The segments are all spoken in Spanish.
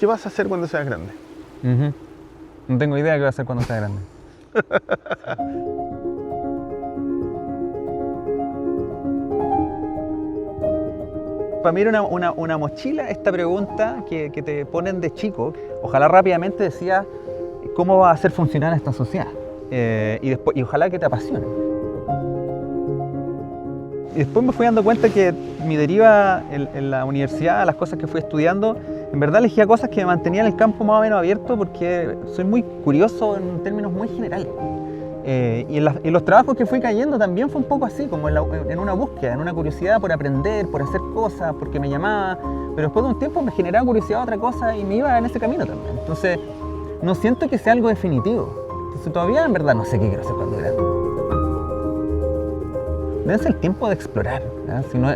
¿qué vas a hacer cuando seas grande? No tengo idea de qué voy a hacer cuando sea grande. Para mí era una mochila esta pregunta que te ponen de chico. Ojalá rápidamente decías cómo va a hacer funcionar esta sociedad. Y ojalá que te apasione. Y después me fui dando cuenta que mi deriva en la universidad, las cosas que fui estudiando, en verdad elegía cosas que me mantenían el campo más o menos abierto porque soy muy curioso en términos muy generales. Y en los trabajos que fui cayendo también fue un poco así, como en una búsqueda, en una curiosidad por aprender, por hacer cosas, porque me llamaba. Pero después de un tiempo me generaba curiosidad a otra cosa y me iba en ese camino también. Entonces, no siento que sea algo definitivo. Entonces, todavía en verdad no sé qué quiero hacer cuando grande. Debe ser el tiempo de explorar, ¿ya? Si no,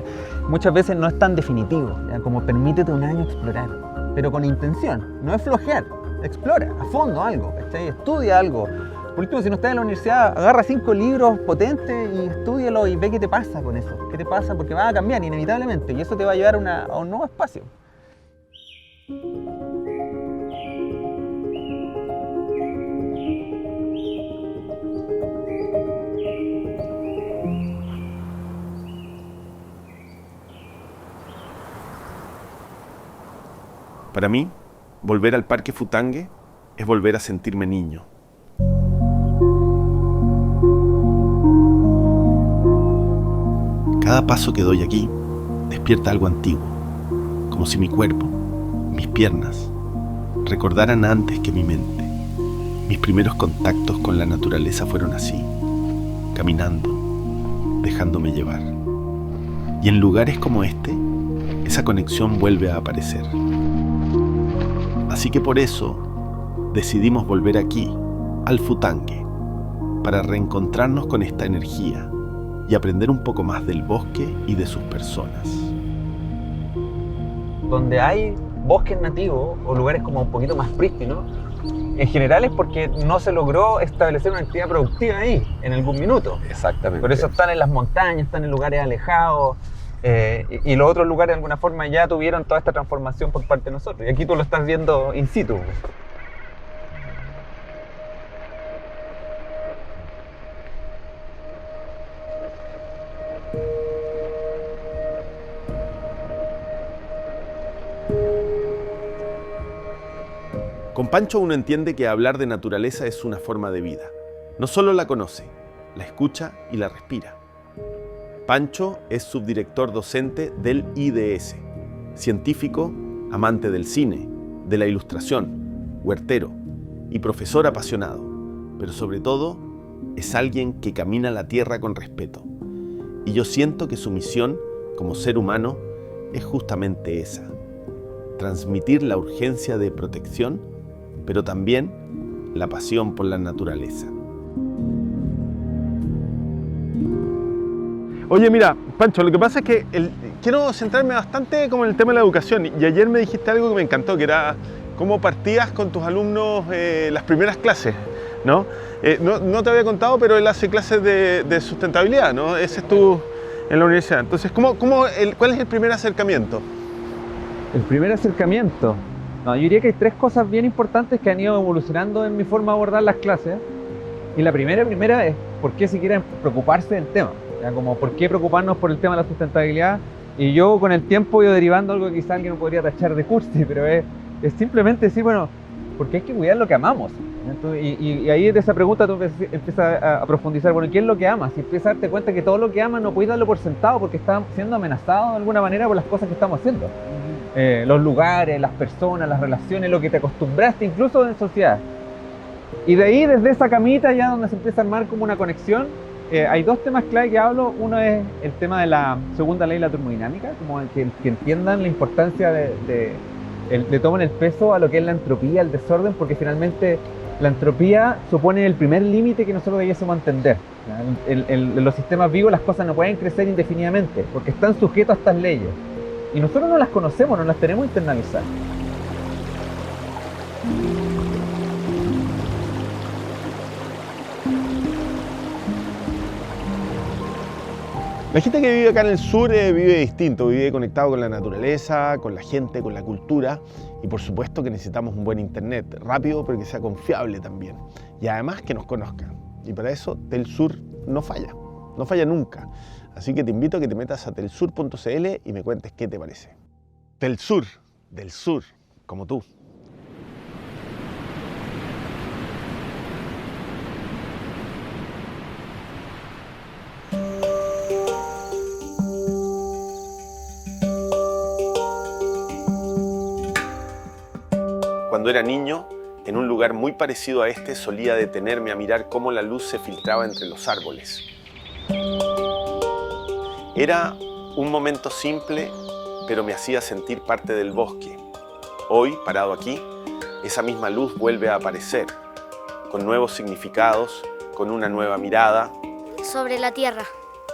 muchas veces no es tan definitivo, ¿ya? Como permítete un año explorar, pero con intención, no es flojear, explora a fondo algo, ¿cachai? Estudia algo. Por último, si no estás en la universidad, agarra 5 libros potentes y estúdialo y ve qué te pasa con eso, qué te pasa, porque va a cambiar inevitablemente y eso te va a llevar a un nuevo espacio. Para mí, volver al Parque Futangue es volver a sentirme niño. Cada paso que doy aquí despierta algo antiguo, como si mi cuerpo, mis piernas, recordaran antes que mi mente. Mis primeros contactos con la naturaleza fueron así, caminando, dejándome llevar. Y en lugares como este, esa conexión vuelve a aparecer. Así que por eso decidimos volver aquí, al Futangue, para reencontrarnos con esta energía y aprender un poco más del bosque y de sus personas. Donde hay bosques nativos o lugares como un poquito más prístinos, en general es porque no se logró establecer una actividad productiva ahí en algún minuto. Exactamente. Por eso están en las montañas, están en lugares alejados. Y los otros lugares de alguna forma ya tuvieron toda esta transformación por parte de nosotros. Y aquí tú lo estás viendo in situ. Con Pancho uno entiende que hablar de naturaleza es una forma de vida. No solo la conoce, la escucha y la respira. Pancho es subdirector docente del IDS, científico, amante del cine, de la ilustración, huertero y profesor apasionado, pero sobre todo es alguien que camina la tierra con respeto. Y yo siento que su misión como ser humano es justamente esa, transmitir la urgencia de protección, pero también la pasión por la naturaleza. Oye, mira, Pancho, lo que pasa es que quiero centrarme bastante como en el tema de la educación. Y ayer me dijiste algo que me encantó, que era cómo partías con tus alumnos las primeras clases, ¿no? No te había contado, pero él hace clases de sustentabilidad, ¿no? Ese es tú en la universidad. Entonces, ¿cuál es el primer acercamiento? El primer acercamiento. No, yo diría que hay 3 cosas bien importantes que han ido evolucionando en mi forma de abordar las clases. Y la primera es por qué si quieren preocuparse del tema. ¿Ya? Como por qué preocuparnos por el tema de la sustentabilidad. Y yo con el tiempo he ido derivando algo que quizá alguien podría tachar de cursi, pero es simplemente decir, bueno, porque hay que cuidar lo que amamos. Entonces, y ahí de esa pregunta tú empiezas a profundizar, bueno, ¿qué es lo que amas? Y empiezas a darte cuenta que todo lo que amas no puedes darlo por sentado porque está siendo amenazado de alguna manera por las cosas que estamos haciendo. Los lugares, las personas, las relaciones, lo que te acostumbraste incluso en sociedad. Y de ahí, desde esa camita ya donde se empieza a armar como una conexión, hay 2 temas clave que hablo. Uno es el tema de la segunda ley de la termodinámica, como que entiendan la importancia le tomen el peso a lo que es la entropía, el desorden, porque finalmente la entropía supone el primer límite que nosotros debiésemos entender. En los sistemas vivos las cosas no pueden crecer indefinidamente, porque están sujetos a estas leyes. Y nosotros no las conocemos, no las tenemos internalizadas. La gente que vive acá en el sur vive distinto, vive conectado con la naturaleza, con la gente, con la cultura y por supuesto que necesitamos un buen internet, rápido pero que sea confiable también y además que nos conozcan. Y para eso Telsur no falla nunca. Así que te invito a que te metas a telsur.cl y me cuentes qué te parece. Telsur, del sur, como tú. Cuando era niño, en un lugar muy parecido a este, solía detenerme a mirar cómo la luz se filtraba entre los árboles. Era un momento simple, pero me hacía sentir parte del bosque. Hoy, parado aquí, esa misma luz vuelve a aparecer, con nuevos significados, con una nueva mirada. Sobre la Tierra.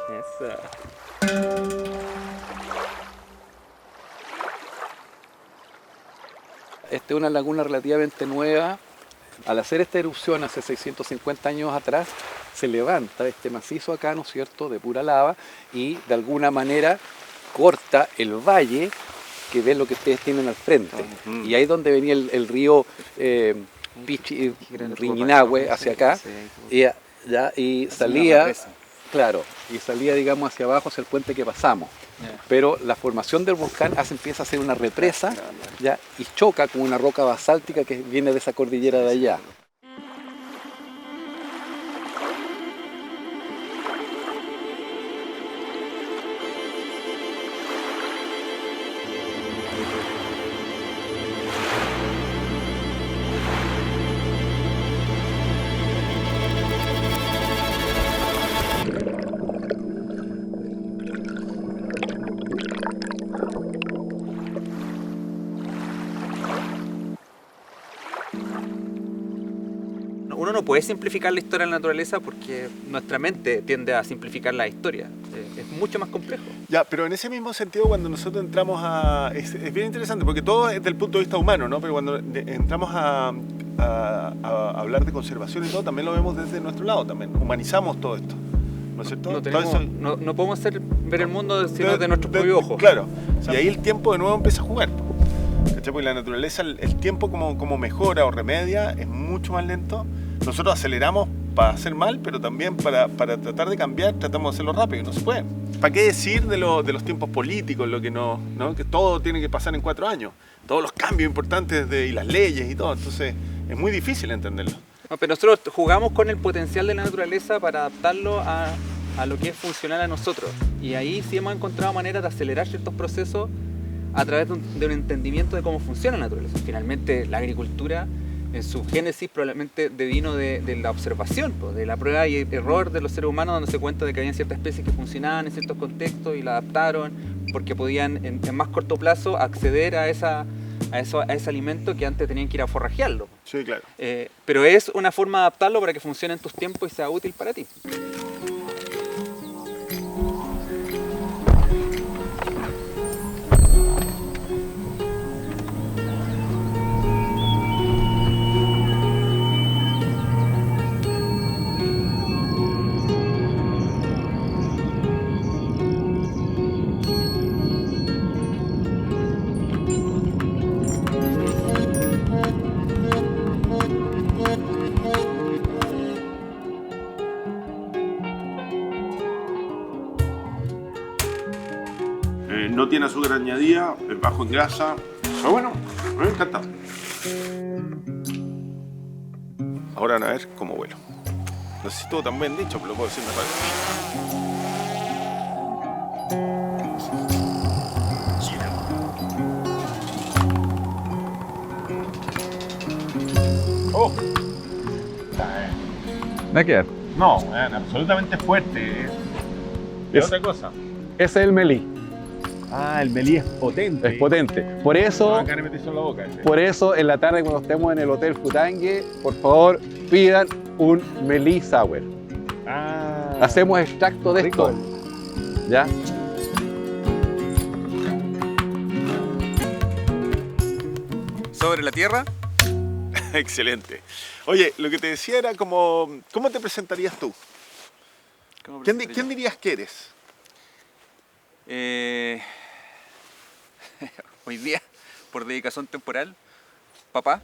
Eso. Esta es una laguna relativamente nueva. Al hacer esta erupción hace 650 años atrás, se levanta este macizo acá, ¿no es cierto?, de pura lava y de alguna manera corta el valle que ven lo que ustedes tienen al frente. Y ahí es donde venía el río Riñinahue hacia acá y salía, claro, y salía, digamos, hacia abajo, hacia el puente que pasamos. Pero la formación del volcán empieza a ser una represa ¿ya? Y choca con una roca basáltica que viene de esa cordillera de allá. Uno no puede simplificar la historia de la naturaleza porque nuestra mente tiende a simplificar la historia. Es mucho más complejo. Ya, pero en ese mismo sentido, cuando nosotros entramos a... Es bien interesante, porque todo es desde el punto de vista humano, ¿no? Pero cuando entramos a hablar de conservación y todo, también lo vemos desde nuestro lado, también. Humanizamos todo esto, ¿no es cierto? No podemos ver el mundo sino de nuestros propios ojos. Claro, y ahí el tiempo de nuevo empieza a jugar. ¿Cachai? Porque la naturaleza, el tiempo como mejora o remedia es mucho más lento. Nosotros aceleramos para hacer mal, pero también para tratar de cambiar, tratamos de hacerlo rápido y no se puede. ¿Para qué decir de los tiempos políticos, lo que no, que todo tiene que pasar en 4 años? Todos los cambios importantes y las leyes y todo, entonces es muy difícil entenderlo. No, pero nosotros jugamos con el potencial de la naturaleza para adaptarlo a lo que es funcional a nosotros. Y ahí sí hemos encontrado maneras de acelerar ciertos procesos a través de un entendimiento de cómo funciona la naturaleza. Finalmente, la agricultura, en su génesis, probablemente devino de la observación, de la prueba y error de los seres humanos, dándose cuenta de que había ciertas especies que funcionaban en ciertos contextos y la adaptaron porque podían en más corto plazo acceder a ese alimento que antes tenían que ir a forrajearlo. Sí, claro. Pero es una forma de adaptarlo para que funcione en tus tiempos y sea útil para ti. No tiene azúcar añadida, es bajo en grasa. Pero bueno, me encanta. Ahora van a ver cómo vuelo. No sé si todo tan bien dicho, pero lo puedo decir mejor. ¡Oh! ¿De qué? No, absolutamente fuerte. Es otra cosa. Ese es el melí. Ah, el melí es potente. Es potente. Por eso, Acá le metí en la boca. por eso, en la tarde cuando estemos en el Hotel Futangue, por favor, pidan un melí sour. Ah, Hacemos extracto de rico. esto. ¿Ya? Sobre la Tierra. Excelente. Oye, lo que te decía era como, ¿cómo te presentarías tú? ¿Quién dirías que eres? Hoy día, por dedicación temporal, papá.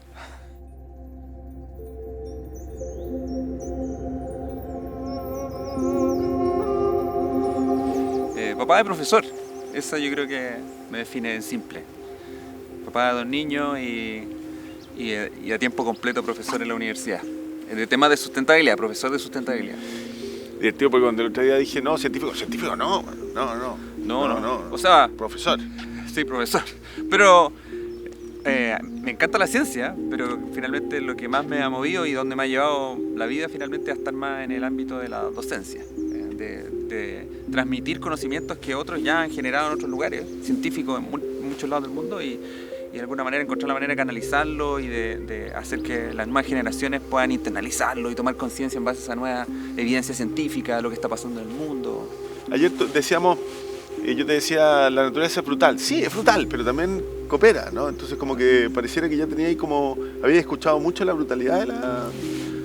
Papá de profesor. Eso yo creo que me define en simple. Papá de 2 niños y a tiempo completo profesor en la universidad. De temas de sustentabilidad, profesor de sustentabilidad. Divertido porque cuando el otro día dije, no, científico no, no. O sea, Profesor. sí, profesor. Pero me encanta la ciencia, pero finalmente lo que más me ha movido y donde me ha llevado la vida finalmente es estar más en el ámbito de la docencia. De transmitir conocimientos que otros ya han generado en otros lugares, científicos en muchos lados del mundo y de alguna manera encontrar la manera de canalizarlo y de hacer que las nuevas generaciones puedan internalizarlo y tomar conciencia en base a esa nueva evidencia científica de lo que está pasando en el mundo. Ayer decíamos, yo te decía, la naturaleza es brutal. Sí, es brutal, pero también coopera, ¿no? Entonces como que pareciera que ya tenía ahí como, había escuchado mucho la brutalidad de la...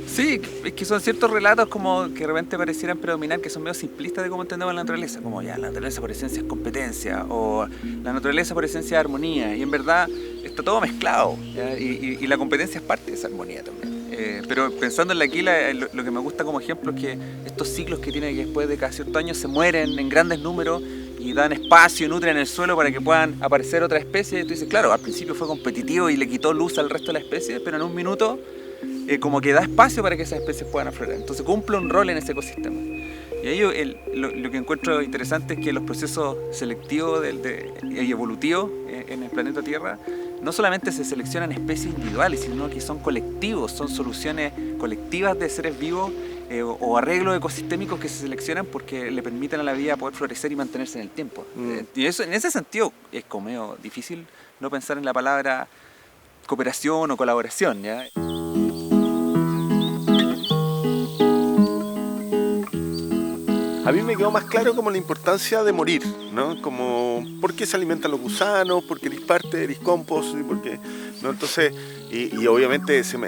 Sí, es que son ciertos relatos como que de repente parecieran predominar, que son medio simplistas de cómo entendemos la naturaleza, como ya la naturaleza por esencia es competencia o la naturaleza por esencia es armonía, y en verdad está todo mezclado, y la competencia es parte de esa armonía también. Pero pensando en la aquí, lo que me gusta como ejemplo es que estos ciclos que tienen que después de cada ciertos años se mueren en grandes números y dan espacio, nutren el suelo para que puedan aparecer otras especies, y tú dices, claro, al principio fue competitivo y le quitó luz al resto de la especie, pero en un minuto como que da espacio para que esas especies puedan aflorar. Entonces cumple un rol en ese ecosistema. Y ahí lo que encuentro interesante es que los procesos selectivos y evolutivos en el planeta Tierra no solamente se seleccionan especies individuales, sino que son colectivos, son soluciones colectivas de seres vivos o arreglos ecosistémicos que se seleccionan porque le permiten a la vida poder florecer y mantenerse en el tiempo. Y eso, en ese sentido es como medio difícil no pensar en la palabra cooperación o colaboración, ¿ya? A mí me quedó más claro como la importancia de morir, ¿no? Como por qué se alimentan los gusanos, por qué eres parte, eres compost, y por qué, ¿no? Entonces, y obviamente se me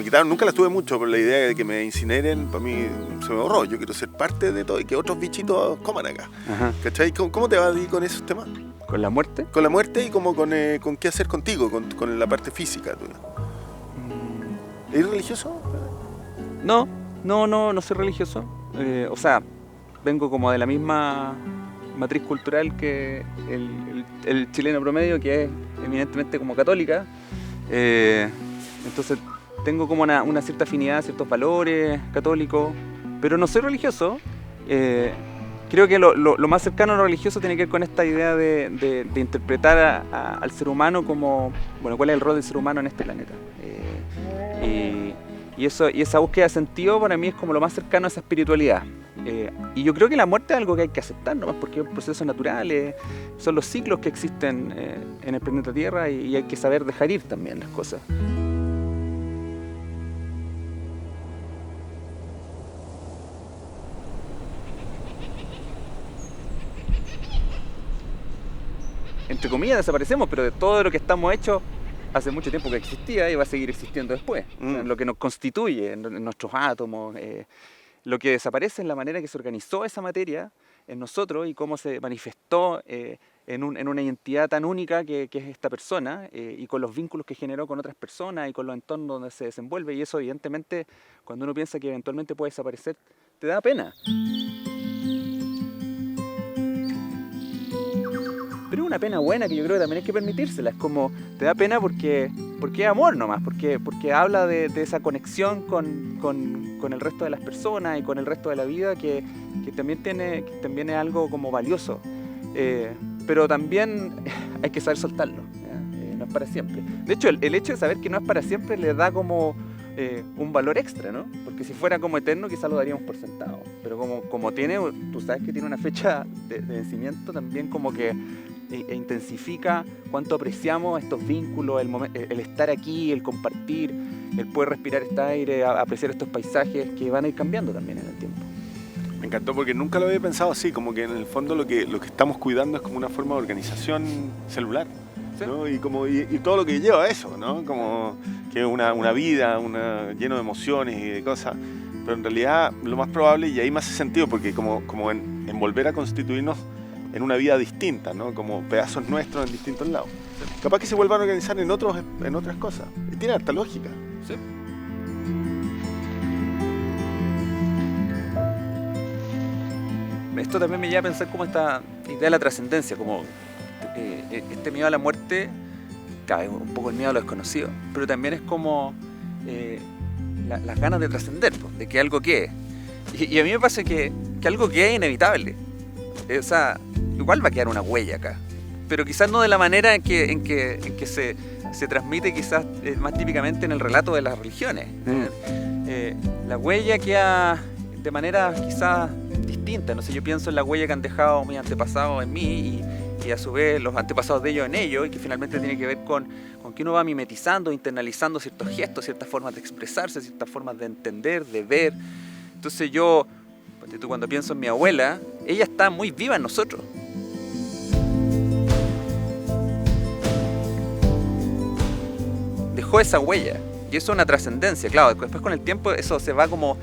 quitaron, nunca las tuve mucho, pero la idea de que me incineren, para mí se me borró. Yo quiero ser parte de todo y que otros bichitos coman acá. Ajá. ¿Cachai? ¿Cómo te va a ir con esos temas? ¿Con la muerte? Con la muerte y como con qué hacer contigo, con la parte física tuya. ¿Eres religioso? No soy religioso. O sea, vengo como de la misma matriz cultural que el chileno promedio, que es eminentemente como católica. Entonces tengo como una cierta afinidad a ciertos valores católicos, pero no soy religioso. Creo que lo más cercano a lo religioso tiene que ver con esta idea de interpretar al ser humano como, bueno, cuál es el rol del ser humano en este planeta. Y esa búsqueda de sentido para mí es como lo más cercano a esa espiritualidad. Y yo creo que la muerte es algo que hay que aceptar nomás, porque es un proceso natural, son los ciclos que existen en el planeta Tierra y hay que saber dejar ir también las cosas. Entre comillas desaparecemos, pero de todo lo que estamos hechos hace mucho tiempo que existía y va a seguir existiendo después. O sea, lo que nos constituye, en nuestros átomos, lo que desaparece es la manera que se organizó esa materia en nosotros y cómo se manifestó en una identidad tan única que es esta persona, y con los vínculos que generó con otras personas y con los entornos donde se desenvuelve. Y eso evidentemente, cuando uno piensa que eventualmente puede desaparecer, te da pena. Pero es una pena buena que yo creo que también hay que permitírsela. Es como, te da pena porque es amor nomás, porque habla de esa conexión con el resto de las personas y con el resto de la vida que también es algo como valioso. Pero también hay que saber soltarlo, no es para siempre. De hecho, el hecho de saber que no es para siempre le da como un valor extra, ¿no? Porque si fuera como eterno quizás lo daríamos por sentado. Pero como tú sabes que tiene una fecha de vencimiento, también como que intensifica cuánto apreciamos estos vínculos, el estar aquí, el compartir, el poder respirar este aire, apreciar estos paisajes que van a ir cambiando también en el tiempo. Me encantó porque nunca lo había pensado así, como que en el fondo lo que estamos cuidando es como una forma de organización celular, ¿sí? ¿No? Y todo lo que lleva a eso, ¿no? Como que es una vida lleno de emociones y de cosas, pero en realidad lo más probable, y ahí me hace sentido, porque como en volver a constituirnos en una vida distinta, ¿no? Como pedazos nuestros en distintos lados. Capaz que se vuelvan a organizar en otras cosas. Y tiene harta lógica. Sí. Esto también me lleva a pensar como esta idea de la trascendencia, como este miedo a la muerte, cabe un poco el miedo a lo desconocido, pero también es como las ganas de trascender, pues, de que algo quede. Y a mí me pasa que algo quede es inevitable. O sea, igual va a quedar una huella acá, pero quizás no de la manera en que se transmite quizás más típicamente en el relato de las religiones. La huella queda de manera quizás distinta. No sé, yo pienso en la huella que han dejado mis antepasados en mí y a su vez los antepasados de ellos en ellos, y que finalmente tiene que ver con que uno va mimetizando, internalizando ciertos gestos, ciertas formas de expresarse, ciertas formas de entender, de ver. Entonces yo, cuando pienso en mi abuela, ella está muy viva en nosotros. Dejó esa huella, y eso es una trascendencia. Claro, después con el tiempo eso se va como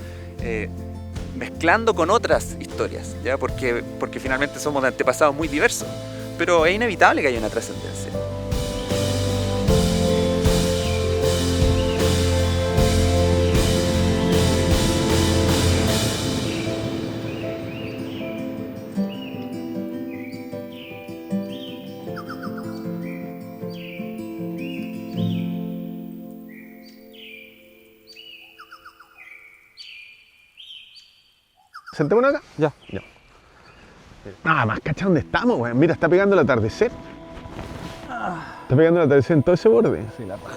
mezclando con otras historias, ¿ya? Porque finalmente somos de antepasados muy diversos, pero es inevitable que haya una trascendencia. ¿Sentémonos acá? Ya. Nada más, ¿cachai dónde estamos, weón? Mira, está pegando el atardecer. Está pegando el atardecer en todo ese borde. Sí, la paja.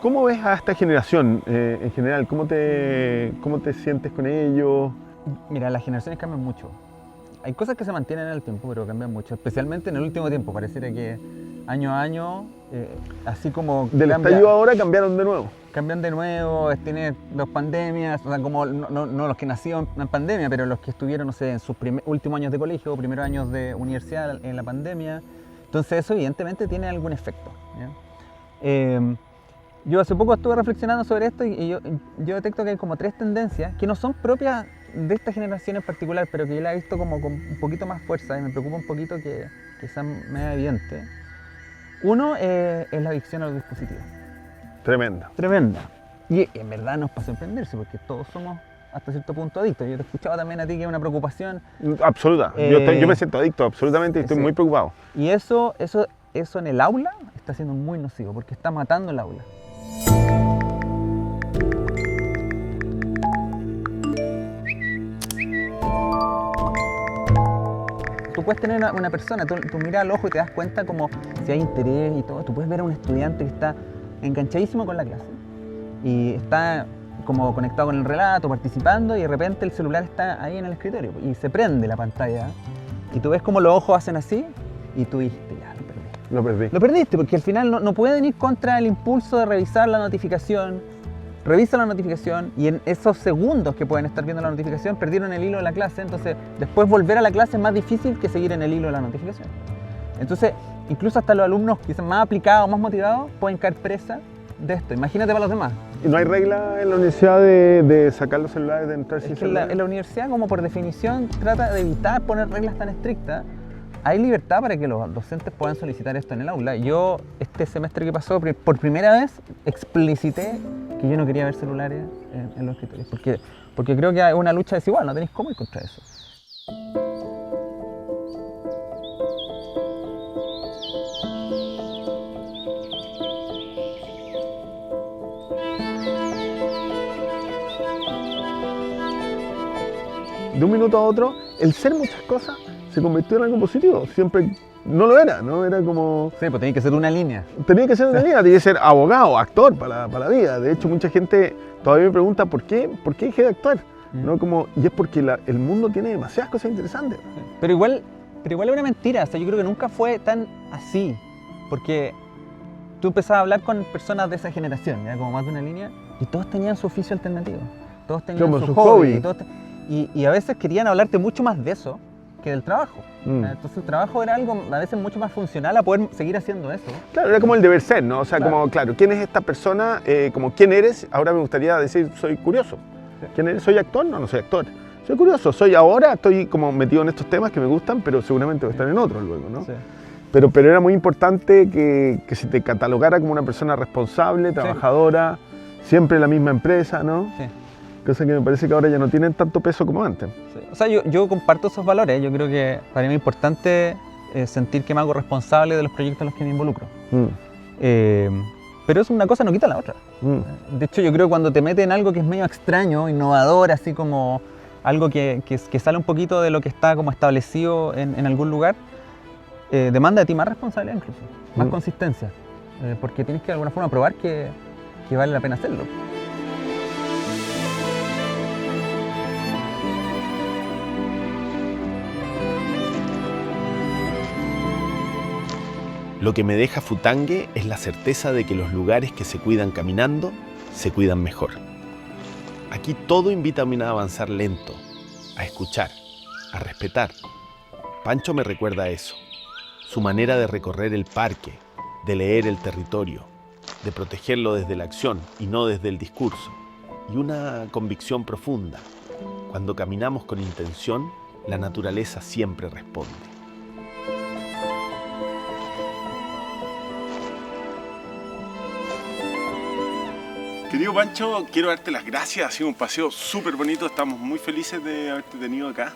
¿Cómo ves a esta generación en general? ¿Cómo te sientes con ellos? Mira, las generaciones cambian mucho. Hay cosas que se mantienen en el tiempo, pero cambian mucho, especialmente en el último tiempo. Pareciera que año a año, así como Del estallido ahora cambiaron de nuevo. Cambian de nuevo, tiene dos pandemias, o sea, como no los que nacieron en pandemia, pero los que estuvieron, no sé, en sus últimos años de colegio o primeros años de universidad en la pandemia. Entonces eso evidentemente tiene algún efecto, ¿ya? Yo hace poco estuve reflexionando sobre esto y yo detecto que hay como tres tendencias que no son propias de esta generación en particular, pero que yo la he visto como con un poquito más fuerza y me preocupa un poquito que sea medio evidente. Uno es la adicción a los dispositivos. Tremenda. Tremenda. Y en verdad nos pasa a sorprenderse porque todos somos hasta cierto punto adictos. Yo te escuchaba también a ti que es una preocupación. Absoluta. Yo me siento adicto absolutamente y estoy muy preocupado. Y eso en el aula está siendo muy nocivo porque está matando el aula. Tú puedes tener una persona, tú miras al ojo y te das cuenta como si hay interés y todo. Tú puedes ver a un estudiante que está enganchadísimo con la clase y está como conectado con el relato, participando, y de repente el celular está ahí en el escritorio y se prende la pantalla y tú ves como los ojos hacen así y tú dijiste, ya, lo perdí. Lo perdiste porque al final no pueden ir contra el impulso de revisar la notificación. Revisa la notificación y en esos segundos que pueden estar viendo la notificación perdieron el hilo de la clase, entonces después volver a la clase es más difícil que seguir en el hilo de la notificación. Entonces, incluso hasta los alumnos quizás más aplicados, más motivados, pueden caer presa de esto. Imagínate para los demás. ¿Y no hay regla en la universidad de sacar los celulares, de entrar sin celulares? En la universidad, como por definición, trata de evitar poner reglas tan estrictas. Hay libertad para que los docentes puedan solicitar esto en el aula. Yo, este semestre que pasó, por primera vez explicité que yo no quería ver celulares en los escritorios, porque creo que es una lucha desigual, no tenéis cómo ir contra eso. De un minuto a otro, el ser muchas cosas se convirtió en algo positivo. Siempre no lo era, ¿no? Era como... Sí, pues tenía que ser una línea. Tenía que ser una línea, tenía que ser abogado, actor para la vida. De hecho, mucha gente todavía me pregunta ¿por qué dejé de actuar? ¿No? Y es porque el mundo tiene demasiadas cosas interesantes. Pero igual es una mentira. O sea, yo creo que nunca fue tan así. Porque tú empezabas a hablar con personas de esa generación, ¿ya? Como más de una línea, y todos tenían su oficio alternativo. Todos tenían su hobby. Y a veces querían hablarte mucho más de eso que del trabajo. Entonces el trabajo era algo a veces mucho más funcional a poder seguir haciendo eso. Claro, era como el deber ser, ¿no? O sea, claro. ¿Quién es esta persona? Como quién eres, ahora me gustaría decir, soy curioso. ¿Quién eres? ¿Soy actor? No, no soy actor. Soy curioso, ahora estoy como metido en estos temas que me gustan, pero seguramente voy a estar en otros luego, ¿no? Sí. Pero era muy importante que se te catalogara como una persona responsable, trabajadora, siempre en la misma empresa, ¿no? Sí. Cosa que me parece que ahora ya no tienen tanto peso como antes. Sí. O sea, yo comparto esos valores. Yo creo que para mí es importante sentir que me hago responsable de los proyectos en los que me involucro. Pero es una cosa no quita la otra. De hecho, yo creo que cuando te metes en algo que es medio extraño, innovador, así como algo que sale un poquito de lo que está como establecido en algún lugar, demanda de ti más responsabilidad incluso, más consistencia, porque tienes que de alguna forma probar que vale la pena hacerlo. Lo que me deja Futangue es la certeza de que los lugares que se cuidan caminando, se cuidan mejor. Aquí todo invita a mí a avanzar lento, a escuchar, a respetar. Pancho me recuerda a eso, su manera de recorrer el parque, de leer el territorio, de protegerlo desde la acción y no desde el discurso. Y una convicción profunda, cuando caminamos con intención, la naturaleza siempre responde. Querido Pancho, quiero darte las gracias, ha sido un paseo súper bonito, estamos muy felices de haberte tenido acá.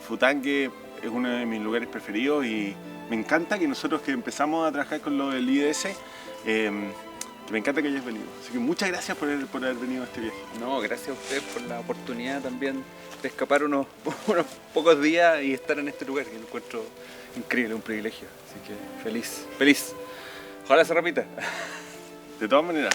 Futangue es uno de mis lugares preferidos y me encanta que nosotros que empezamos a trabajar con lo del IDS, que me encanta que hayas venido. Así que muchas gracias por haber venido a este viaje. No, gracias a usted por la oportunidad también de escapar unos pocos días y estar en este lugar, que lo encuentro increíble, un privilegio. Así que feliz. Ojalá se repita. De todas maneras.